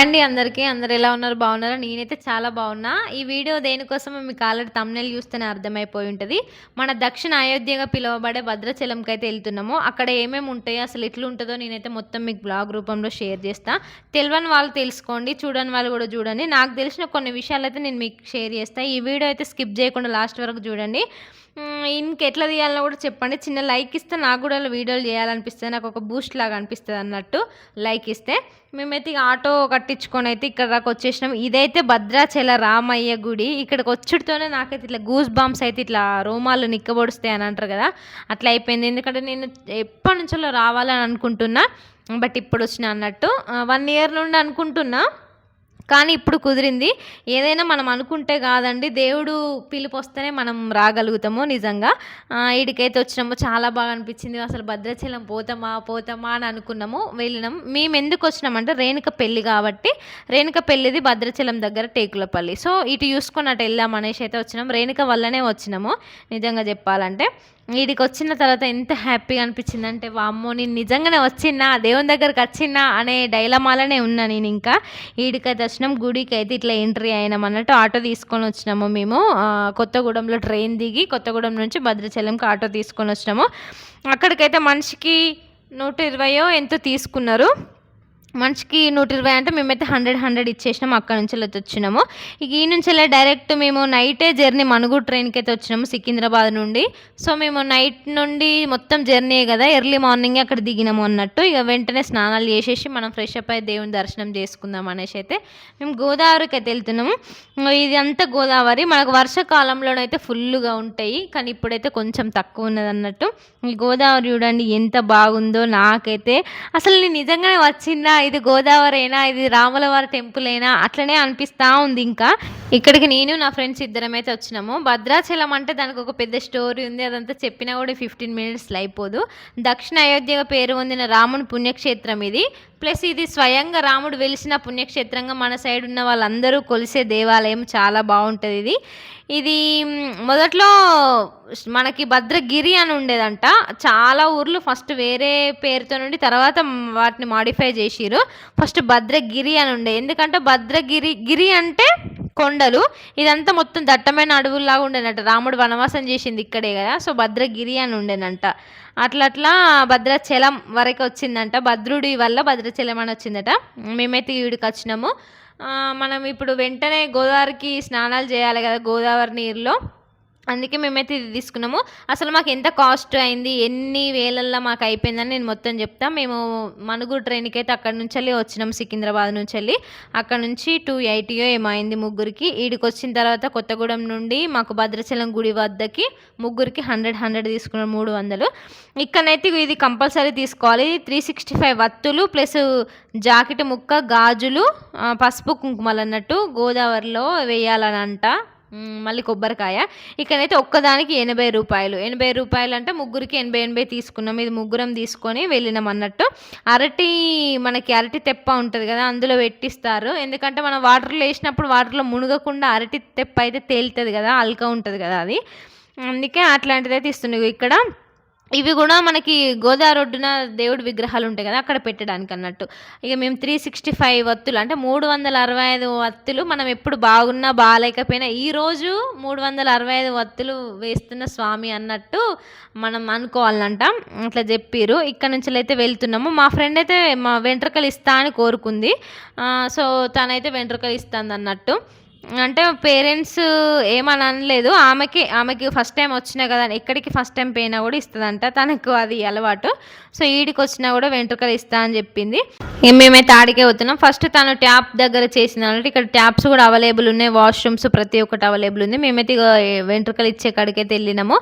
Hi అండి అందరికీ. అందరూ ఎలా ఉన్నారు? బాగున్నారా? నేనైతే చాలా బాగున్నా. ఈ వీడియో దేనికోసమో మీకు ఆల్రెడీ థంబ్‌నెయిల్ చూస్తేనే అర్థమైపోయి ఉంటది. మన దక్షిణ అయోధ్యగా పిలువబడే భద్రాచలంకైతే ఎళ్తున్నాము. అక్కడ ఏమేమి ఉంటాయో, అసలు ఎట్లుంటదో నేనైతే మొత్తం మీకు బ్లాగ్ రూపంలో షేర్ చేస్తా. తెలవని వాళ్ళు తెలుసుకోండి, చూడని వాళ్ళు కూడా చూడండి. నాకు తెలిసిన కొన్ని విషయాలైతే నేను మీకు షేర్ చేస్తా. ఈ వీడియో అయితే స్కిప్ చేయకుండా లాస్ట్ వరకు చూడండి. ఇంకెట్లా తీయాలో కూడా చెప్పండి. చిన్న లైక్ ఇస్తే నాకు కూడా వీడియోలు చేయాలనిపిస్తది. నాకొక బూస్ట్ లాగా అనిపిస్తదన్నట్టు లైక్ ఇస్తే. మేమైతే ఇగ ఆటో కట్టించుకొనైతే ఇక్కడ దాకా వచ్చేసినాం. ఇదైతే భద్రాచల రామయ్య గుడి. ఇక్కడికి వచ్చుడుతోనే నాకైతే ఇట్లా గూస్ బంప్స్ అయితే ఇట్లా రోమాలు నిక్కబొడుస్తాయి అని అంటారు కదా, అట్లా అయిపోయింది. ఎందుకంటే నేను ఎప్పటినుంచో రావాలని అనుకుంటున్నా, బట్ ఇప్పుడు వచ్చిన అన్నట్టు 1 ఇయర్ నుండి అనుకుంటున్నా, కానీ ఇప్పుడు కుదిరింది. ఏదైనా మనం అనుకుంటే కాదండి, దేవుడు పిలుపొస్తేనే మనం రాగలుగుతాము నిజంగా. ఈడికైతే వచ్చినాము, చాలా బాగా అనిపించింది. అసలు భద్రాచలం పోతామా అని అనుకున్నాము, వెళ్ళినాం. మేము ఎందుకు వచ్చినామంటే రేణుక పెళ్ళి కాబట్టి, రేణుక పెళ్ళిది భద్రాచలం దగ్గర టేకులపల్లి. సో ఇటు చూసుకొని అటు వెళ్దాం అనేసి అయితే వచ్చినాం. రేణుక వల్లనే వచ్చినాము నిజంగా చెప్పాలంటే. ఈడికి వచ్చిన తర్వాత ఎంత హ్యాపీగా అనిపించిందంటే, వామ్మో నేను నిజంగానే వచ్చినా, దేవుని దగ్గరకు వచ్చినా అనే డైలమాలనే ఉన్నా నేను. ఇంకా ఈడికైతే వచ్చినాం, గుడికి అయితే ఇట్లా ఎంట్రీ అయినాం అన్నట్టు. ఆటో తీసుకొని వచ్చినాము మేము. కొత్తగూడెంలో ట్రైన్ దిగి కొత్తగూడెం నుంచి భద్రాచలంకి ఆటో తీసుకొని వచ్చినాము. అక్కడికైతే మనిషికి 120 ఎంతో తీసుకున్నారు. మనిషికి 120 అంటే మేమైతే 100 ఇచ్చేసినాము. అక్కడ నుంచి వచ్చినాము. ఇక ఈ నుంచి డైరెక్ట్ మేము నైటే జర్నీ మనుగూరు ట్రైన్కి అయితే వచ్చినాము సికింద్రాబాద్ నుండి. సో మేము నైట్ నుండి మొత్తం జర్నీ కదా, ఎర్లీ మార్నింగే అక్కడ దిగినాము అన్నట్టు. ఇక వెంటనే స్నానాలు చేసేసి మనం ఫ్రెష్ అప్ అయ్యి దేవుని దర్శనం చేసుకుందాం అనేసి అయితే మేము గోదావరికి అయితే వెళ్తున్నాము. ఇది అంతా గోదావరి. మనకు వర్షాకాలంలోనైతే ఫుల్గా ఉంటాయి, కానీ ఇప్పుడైతే కొంచెం తక్కువ ఉన్నది అన్నట్టు. ఈ గోదావరి చూడండి ఎంత బాగుందో. నాకైతే అసలు నేను నిజంగానే వచ్చిందా, ఇది గోదావరేనా, ఇది రాములవారి టెంపుల్ అయినా అట్లనే అనిపిస్తూ ఉంది. ఇంకా ఇక్కడికి నేను నా ఫ్రెండ్స్ ఇద్దరం అయితే వచ్చినాము. భద్రాచలం అంటే దానికి ఒక పెద్ద స్టోరీ ఉంది, అదంతా చెప్పినా కూడా 15 మినిట్స్లో అయిపోదు. దక్షిణ అయోధ్యగా పేరు పొందిన రాముని పుణ్యక్షేత్రం ఇది. ప్లస్ ఇది స్వయంగా రాముడు వెలిసిన పుణ్యక్షేత్రంగా మన సైడ్ ఉన్న వాళ్ళందరూ కొలిసే దేవాలయం. చాలా బాగుంటుంది ఇది. ఇది మొదట్లో మనకి భద్రగిరి అని ఉండేదంట. చాలా ఊర్లు ఫస్ట్ వేరే పేరుతో నుండి తర్వాత వాటిని మాడిఫై చేసిరు. ఫస్ట్ భద్రగిరి అని ఉండే, ఎందుకంటే గిరి అంటే కొండలు, ఇదంతా మొత్తం దట్టమైన అడవుల్లాగా ఉండేనట. రాముడు వనవాసం చేసింది ఇక్కడే కదా, సో భద్రగిరి అని ఉండేనంట. అట్లా భద్రాచలం వరకు వచ్చిందంట. భద్రుడి వల్ల భద్రాచలం అని వచ్చిందట. మేమైతే ఈడికి వచ్చినాము. మనం ఇప్పుడు వెంటనే గోదావరికి స్నానాలు చేయాలి కదా, గోదావరి నీరులో. అందుకే మేమైతే ఇది తీసుకున్నాము. అసలు మాకు ఎంత కాస్ట్ అయింది, ఎన్ని వేలల్లో మాకు అయిపోయిందని నేను మొత్తం చెప్తాను. మేము మనుగూరు ట్రైన్కి అయితే అక్కడ నుంచి వెళ్ళి వచ్చినాం, సికింద్రాబాద్ నుంచి వెళ్ళి. అక్కడ నుంచి 280 ఏమో అయింది ముగ్గురికి. ఈడికి వచ్చిన తర్వాత కొత్తగూడెం నుండి మాకు భద్రాచలం గుడి వద్దకి ముగ్గురికి 100 తీసుకున్నాం, 300. ఇక్కడనైతే ఇది కంపల్సరీ తీసుకోవాలి. 365 వత్తులు ప్లస్ జాకెట్ ముక్క, గాజులు, పసుపు కుంకుమలు అన్నట్టు గోదావరిలో వేయాలని అంట. మళ్ళీ కొబ్బరికాయ. ఇక్కడైతే ఒక్కదానికి 80 రూపాయలు. 80 రూపాయలు అంటే ముగ్గురికి 80 తీసుకున్నాం. ఇది ముగ్గురం తీసుకొని వెళ్ళినాం అన్నట్టు. మనకి అరటి తెప్ప ఉంటుంది కదా, అందులో పెట్టిస్తారు. ఎందుకంటే మనం వాటర్లో వేసినప్పుడు వాటర్లో మునగకుండా అరటి తెప్ప అయితే తేలుతుంది కదా, అల్కా ఉంటుంది కదా అది. అందుకే అట్లాంటిదైతే ఇస్తున్నాయి ఇక్కడ. ఇవి కూడా మనకి గోదావరి ఒడ్డున దేవుడి విగ్రహాలు ఉంటాయి కదా, అక్కడ పెట్టడానికి అన్నట్టు. ఇక మేము 365 వత్తులు అంటే 365 వత్తులు, మనం ఎప్పుడు బాగున్నా బాగాలేకపోయినా ఈరోజు 365 వత్తులు వేస్తున్న స్వామి అన్నట్టు మనం అనుకోవాలంట. అట్లా చెప్పిర్రు. ఇక్కడ నుంచి అయితే వెళ్తున్నాము. మా ఫ్రెండ్ అయితే మా వెంట్రుకలు ఇస్తా అని కోరుకుంది. సో తనైతే వెంట్రుకలు ఇస్తుంది అన్నట్టు. అంటే పేరెంట్స్ ఏమని అనలేదు. ఆమెకి ఫస్ట్ టైం వచ్చినా కదా, ఎక్కడికి ఫస్ట్ టైం పోయినా కూడా ఇస్తుందంట, తనకు అది అలవాటు. సో ఈడికి వచ్చినా కూడా వెంట్రుకలు ఇస్తా అని చెప్పింది. మేమైతే ఆడికే పోతున్నాం. ఫస్ట్ తను ట్యాప్ దగ్గర చేసింది అన్నట్టు. ఇక్కడ ట్యాప్స్ కూడా అవైలబుల్ ఉన్నాయి, వాష్రూమ్స్ ప్రతి ఒక్కటి అవైలబుల్ ఉంది. మేమైతే వెంట్రుకలు ఇచ్చే కాడికైతే వెళ్ళినాము.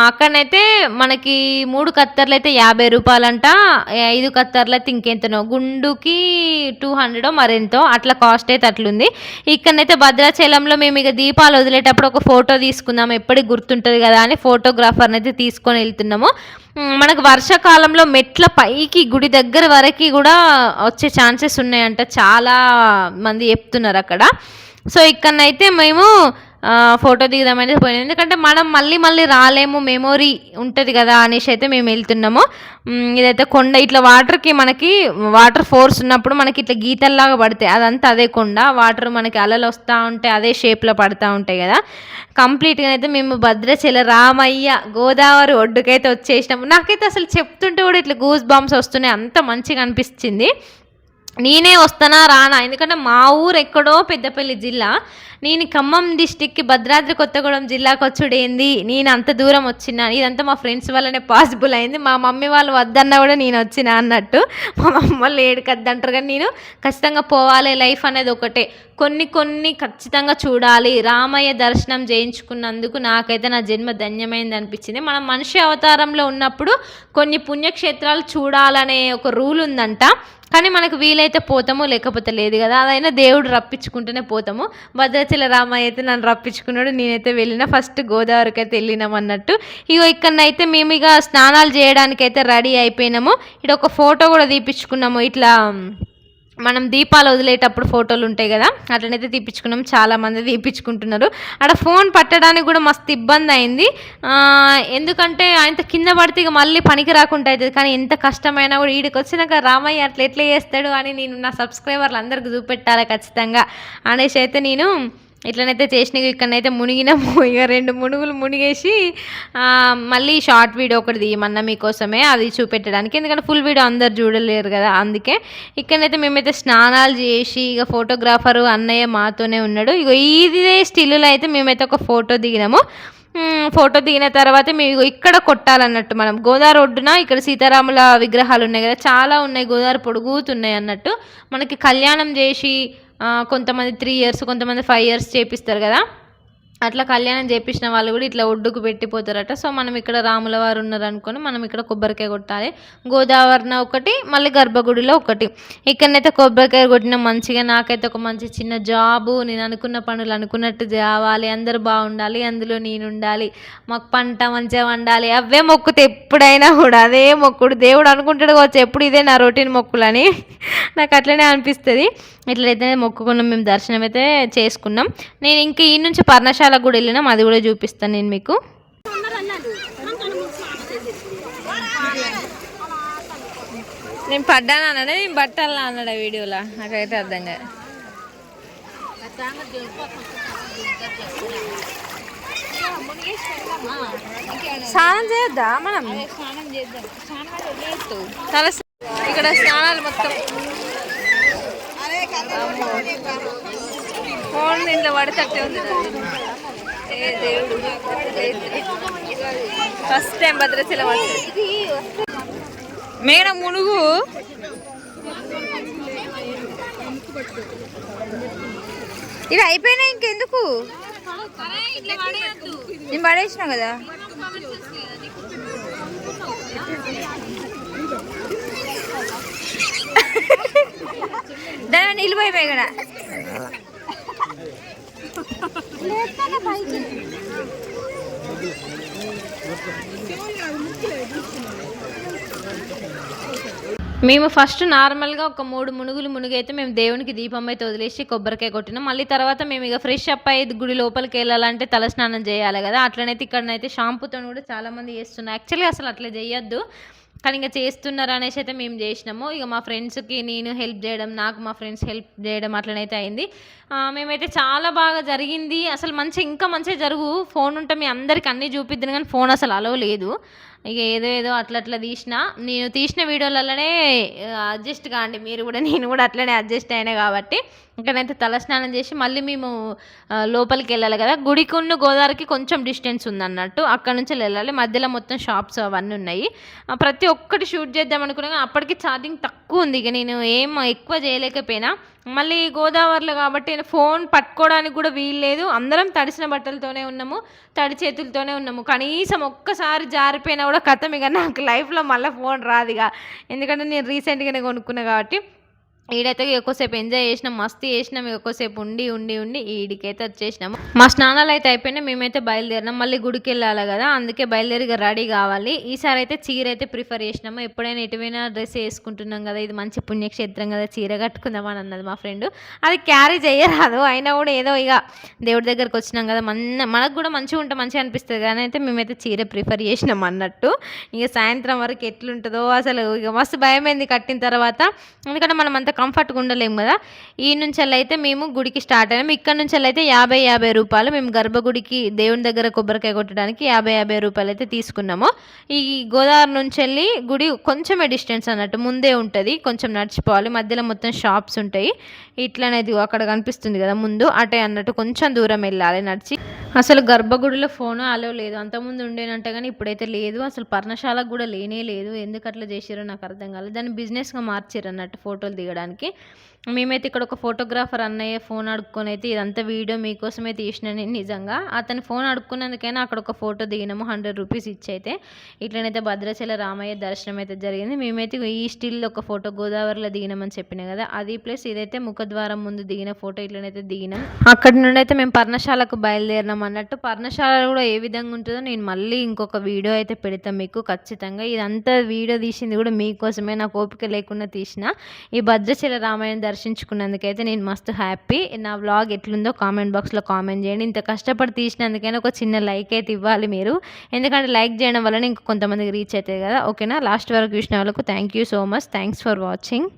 అక్కడనైతే మనకి 3 కత్తర్లు అయితే 50 రూపాయలంట. 5 కత్తర్లు అయితే ఇంకెంతనో, గుండుకి 200 మరెంతో అట్లా కాస్ట్ అయితే అట్లుంది. ఇక్కడనైతే భద్రాచలంలో మేము ఇక దీపాలు వదిలేటప్పుడు ఒక ఫోటో తీసుకుందాం, ఎప్పటికి గుర్తుంటుంది కదా అని ఫోటోగ్రాఫర్ని అయితే తీసుకొని వెళ్తున్నాము. మనకు వర్షాకాలంలో మెట్ల పైకి గుడి దగ్గర వరకు కూడా వచ్చే ఛాన్సెస్ ఉన్నాయంట, చాలా మంది చెప్తున్నారు అక్కడ. సో ఇక్కడనైతే మేము ఫోటో దిగుదామనేసి పోయినాం. ఎందుకంటే మనం మళ్ళీ మళ్ళీ రాలేము, మెమొరీ ఉంటుంది కదా అనేసి అయితే మేము వెళ్తున్నాము. ఇదైతే కొండ, ఇట్లా మనకి వాటర్ ఫోర్స్ ఉన్నప్పుడు మనకి ఇట్లా గీతల్లాగా పడతాయి, అదంతా అదే కొండ. వాటర్ మనకి అలలు వస్తూ ఉంటాయి, అదే షేప్లో పడుతూ ఉంటాయి కదా. కంప్లీట్గా అయితే మేము భద్రాచల రామయ్య గోదావరి ఒడ్డుకైతే వచ్చేసినాము. నాకైతే అసలు చెప్తుంటే కూడా ఇట్లా గూస్ బాంబ్స్ వస్తున్నాయి, అంత మంచిగా అనిపించింది. నేనే వస్తానా రానా, ఎందుకంటే మా ఊరు ఎక్కడో పెద్దపల్లి జిల్లా, నేను ఖమ్మం డిస్టిక్కి భద్రాద్రి కొత్తగూడెం జిల్లాకు వచ్చుడేంది, నేను అంత దూరం వచ్చినా, ఇదంతా మా ఫ్రెండ్స్ వల్లనే పాసిబుల్ అయింది. మా మమ్మీ వాళ్ళు వద్దన్నా కూడా నేను వచ్చిన అన్నట్టు. మా మమ్మీ వాళ్ళు ఏడుకద్దంటారు, కానీ నేను ఖచ్చితంగా పోవాలి. లైఫ్ అనేది ఒకటే, కొన్ని కొన్ని ఖచ్చితంగా చూడాలి. రామయ్య దర్శనం చేయించుకున్నందుకు నాకైతే నా జన్మ ధన్యమైంది అనిపించింది. మనం మనిషి అవతారంలో ఉన్నప్పుడు కొన్ని పుణ్యక్షేత్రాలు చూడాలనే ఒక రూల్ ఉందంట, కానీ మనకు వీలైతే పోతాము, లేకపోతే లేదు కదా. అదైనా దేవుడు రప్పించుకుంటూనే పోతాము. భద్రాచల రామయ్య అయితే నన్ను రప్పించుకున్నాడు, నేనైతే వెళ్ళిన ఫస్ట్ గోదావరికి అయితే వెళ్ళినాం అన్నట్టు. ఇగో ఇక్కడనైతే మేము ఇక స్నానాలు చేయడానికైతే రెడీ అయిపోయినాము. ఇక్కడ ఒక ఫోటో కూడా తీపించుకున్నాము, ఇట్లా మనం దీపాలు వదిలేటప్పుడు ఫోటోలు ఉంటాయి కదా, అట్లనైతే తీపించుకున్నాం. చాలామంది తీపించుకుంటున్నారు. అక్కడ ఫోన్ పట్టడానికి కూడా మస్తు ఇబ్బంది అయింది, ఎందుకంటే ఆయన కింద పడితే ఇక మళ్ళీ పనికి రాకుండా అవుతుంది. కానీ ఎంత కష్టమైనా కూడా ఈడికి వచ్చినాక రామయ్య అట్లా ఎట్లా చేస్తాడు అని నేను నా సబ్స్క్రైబర్లు అందరికి చూపెట్టాలి ఖచ్చితంగా అనేసి అయితే నేను ఇట్లనైతే చేసిన. ఇక్కడనైతే మునిగినాము, ఇక 2 మునుగులు మునిగేసి మళ్ళీ షార్ట్ వీడియో ఒకటి తీయమన్నా మీకోసమే, అది చూపెట్టడానికి. ఎందుకంటే ఫుల్ వీడియో అందరు చూడలేరు కదా, అందుకే. ఇక్కడనైతే మేమైతే స్నానాలు చేసి, ఇక ఫోటోగ్రాఫరు అన్నయ్య మాతోనే ఉన్నాడు. ఇక ఇదే స్టిల్లో అయితే మేమైతే ఒక ఫోటో దిగినాము. ఫోటో దిగిన తర్వాత మేము ఇక్కడ కొట్టాలన్నట్టు, మనం గోదావరి ఒడ్డున ఇక్కడ సీతారాముల విగ్రహాలు ఉన్నాయి కదా, చాలా ఉన్నాయి, గోదావరి పొడుగుతున్నాయి అన్నట్టు. మనకి కళ్యాణం చేసి కొంతమంది 3 ఇయర్స్, కొంతమంది 5 ఇయర్స్ చేపిస్తారు కదా, అట్లా కళ్యాణం చేపించిన వాళ్ళు కూడా ఇట్లా ఒడ్డుకు పెట్టిపోతారట. సో మనం ఇక్కడ రాముల వారు ఉన్నారు అనుకొని మనం ఇక్కడ కొబ్బరికాయ కొట్టాలి. గోదావరిన ఒకటి, మళ్ళీ గర్భగుడిలో ఒకటి. ఇక్కడనైతే కొబ్బరికాయ కొట్టిన మంచిగా, నాకైతే ఒక మంచి చిన్న జాబు, నేను అనుకున్న పనులు అనుకున్నట్టు కావాలి, అందరూ బాగుండాలి, అందులో నేను ఉండాలి, మాకు పంట మంచిగా వండాలి, అవే మొక్కుతే ఎప్పుడైనా కూడా అదే మొక్కుడు. దేవుడు అనుకుంటాడు కావచ్చు ఎప్పుడు ఇదే నా రొటీన్ మొక్కులని, నాకు అట్లనే అనిపిస్తుంది. ఇట్లయితే మొక్కుకున్నాం, మేము దర్శనం అయితే చేసుకున్నాం. నేను ఇంకా ఈ నుంచి పర్ణశాలకు కూడా వెళ్ళినాం, అది కూడా చూపిస్తాను నేను మీకు. నేను పడ్డాను అన్నాడే, నేను బట్టాలా అన్నాడు వీడియోలో, నాకైతే అర్థం కాదు. స్నానం చేయొద్దా మనం? ఇక్కడ స్నానాలు మొత్తం ఫోన్ ఇంట్లో పడితే ఉంది. ఏ దేవుడు, ఫస్ట్ టైం భద్రాచలం వచ్చి మేడం మునుగు. ఇవి అయిపోయినాయి, ఇంకెందుకు? నేను పడేసినా కదా. దాని నిలిపోయిపోయి కదా. మేము ఫస్ట్ నార్మల్గా ఒక 3 మునుగులు మునిగైతే మేము దేవునికి దీపం అయితే వదిలేసి కొబ్బరికాయ కొట్టినాం. మళ్ళీ తర్వాత మేము ఇక ఫ్రెష్ అప్ అయ్యి గుడి లోపలికి వెళ్ళాలంటే తలస్నానం చేయాలి కదా, అట్లనైతే ఇక్కడనైతే షాంపూతో కూడా చాలామంది చేస్తున్నారు. యాక్చువల్గా అసలు అట్లా చేయొద్దు, కానీ ఇంకా చేస్తున్నారు అనేసి అయితే మేము చేసినాము. ఇక మా ఫ్రెండ్స్కి నేను హెల్ప్ చేయడం, నాకు మా ఫ్రెండ్స్ హెల్ప్ చేయడం అట్లనైతే అయింది. మేమైతే చాలా బాగా జరిగింది, అసలు మంచిగా ఇంకా మంచిగా జరుగు. ఫోన్ ఉంటే మీ అందరికి అన్నీ చూపిద్దాను, కానీ ఫోన్ అసలు అలవ్ లేదు. ఇక ఏదో అట్లా తీసిన, నేను తీసిన వీడియోలలోనే అడ్జస్ట్ కాండి మీరు కూడా, నేను కూడా అట్లనే అడ్జస్ట్ అయినా కాబట్టి. ఇంకనైతే తలస్నానం చేసి మళ్ళీ మేము లోపలికి వెళ్ళాలి కదా, గుడికి ఉన్న గోదావరికి కొంచెం డిస్టెన్స్ ఉందన్నట్టు, అక్కడ నుంచి వెళ్ళాలి. మధ్యలో మొత్తం షాప్స్ అవన్నీ ఉన్నాయి. ప్రతి ఒక్కటి షూట్ చేద్దాం అనుకున్నా, అప్పటికి ఛార్జింగ్ తక్కువ ఉంది, ఇక నేను ఏం ఎక్కువ చేయలేకపోయినా. మళ్ళీ గోదావరిలో కాబట్టి ఫోన్ పట్టుకోవడానికి కూడా వీలు లేదు, అందరం తడిసిన బట్టలతోనే ఉన్నాము, తడి చేతులతోనే ఉన్నాము. కనీసం ఒక్కసారి జారిపోయినా కూడా కథం, ఇక నాకు లైఫ్లో మళ్ళీ ఫోన్ రాదు ఇక, ఎందుకంటే నేను రీసెంట్గానే కొనుక్కున్నా కాబట్టి. ఈడైతే ఎక్కువసేపు ఎంజాయ్ చేసినాం, మస్తు చేసినాం. ఎక్కువసేపు ఉండి ఈడికైతే వచ్చేసినాము. మా స్నానాలయితే అయిపోయినాయి. మేమైతే బయలుదేరినాం. మళ్ళీ గుడికెళ్ళాలి గదా! అందుకే బయలుదేరి ఇగ రెడీ గావాలి. ఈసారైతే చీరైతే ప్రిఫర్ చేసినాము. ఎప్పుడైనా ఎటు పోయినా డ్రెస్ ఏసుకుంటున్నాం గదా! ఇది మంచి పుణ్యక్షేత్రం గదా! చీర కట్టుకుందాం అని అన్నది మా ఫ్రెండు. అది క్యారీ చెయ్యరాదు. అయినా గూడా ఏదో ఇగ దేవుడి దగ్గరకొచ్చినాం గదా! మనకు గూడా మంచిగుంటే మంచిగా అనిపిస్తది గానీ అయితే మేమైతే చీర ప్రిఫర్ చేసినాం అన్నట్టు. ఇగ సాయంత్రం వరకు ఎట్లుంటదో అసలు ఇగ మస్తు భయమైంది కట్టిన తర్వాత. ఎందుకంటే మనం అంత కంఫర్ట్‌గా ఉండలేము గదా! నుంచెల్లయితే మేము గుడికి స్టార్ట్ అయ్యాము. ఇక్కడ నుంచెల్లయితే రూ. 50 మేము గర్భగుడికి దేవుని దగ్గర కొబ్బరికాయ కొట్టడానికి రూ. 50 అయితే తీసుకున్నాము. ఈ గోదావరి నుంచెల్లి గుడి కొంచెమే డిస్టెన్స్ అన్నట్టు. ముందే ఉంటది. కొంచెం నడిచిపోవాలి. మధ్యలో మొత్తం షాప్స్ ఉంటాయి. ఇట్లనే ఇదిగో అక్కడ కనిపిస్తుంది గదా! ముందు అటే అన్నట్టు కొంచెం దూరం ఎళ్ళాలి నడిచి. అసలు గర్భగుడిలో ఫోను అలో లేదు. అంతకుముందు ఉండేనంట గానీ ఇప్పుడైతే లేదు. అసలు పర్ణశాలకు గూడా లేనే లేదు. ఎందుకట్లా జేసిర్రో నాకు అర్థం కాలేదు. దాన్ని బిజినెస్‌గా మార్చిర్రన్నట్టు ఫోటోలు దిగడానికి. మేమైతే ఇక్కడ ఒక ఫోటోగ్రాఫర్ అన్నయ్య ఫోన్ అడుక్కొనైతే ఇదంతా వీడియో మీకోసమే తీసినా నేను నిజంగా. అతను ఫోన్ అడుక్కున్నందుకైనా అక్కడ ఒక ఫోటో దిగినాము. రూ. 100 ఇచ్చైతే. ఇట్లనైతే భద్రాచల రామయ్య దర్శనం అయితే జరిగింది. మేమైతే ఈ స్టిల్ ఒక ఫోటో గోదావరిలో దిగినామని చెప్పినా గదా! అది ప్లస్ ఇదైతే ముఖద్వారం ముందు దిగిన ఫోటో ఇట్లనైతే దిగినాం. అక్కడి నుండైతే మేము పర్ణశాలకు బయలుదేరినాం అన్నట్టు. పర్ణశాల గూడా ఏ విధంగా ఉంటదో నేను మళ్ళీ ఇంకొక వీడియో అయితే పెడతా మీకు ఖచ్చితంగా. ఇదంతా వీడియో తీసింది గూడా మీకోసమే. నాకు ఓపిక లేకుండా తీసిన. ఈ భద్రాచల రామయ్యని దర్శించుకున్నందుకైతే నేను మస్తు హ్యాపీ. నా వ్లాగ్ ఎట్లుందో కామెంట్ బాక్స్‌లో కామెంట్ చేయండి. ఇంత కష్టపడి తీసినందుకైనా ఒక చిన్న లైక్ అయితే ఇవ్వాలి మీరు. ఎందుకంటే లైక్ చేయడం వల్లనే ఇంకా కొంతమందికి రీచ్ అయితది గదా! ఓకేనా? లాస్ట్ వరకు చూసిన వాళ్ళకు thank you so much. Thanks for watching.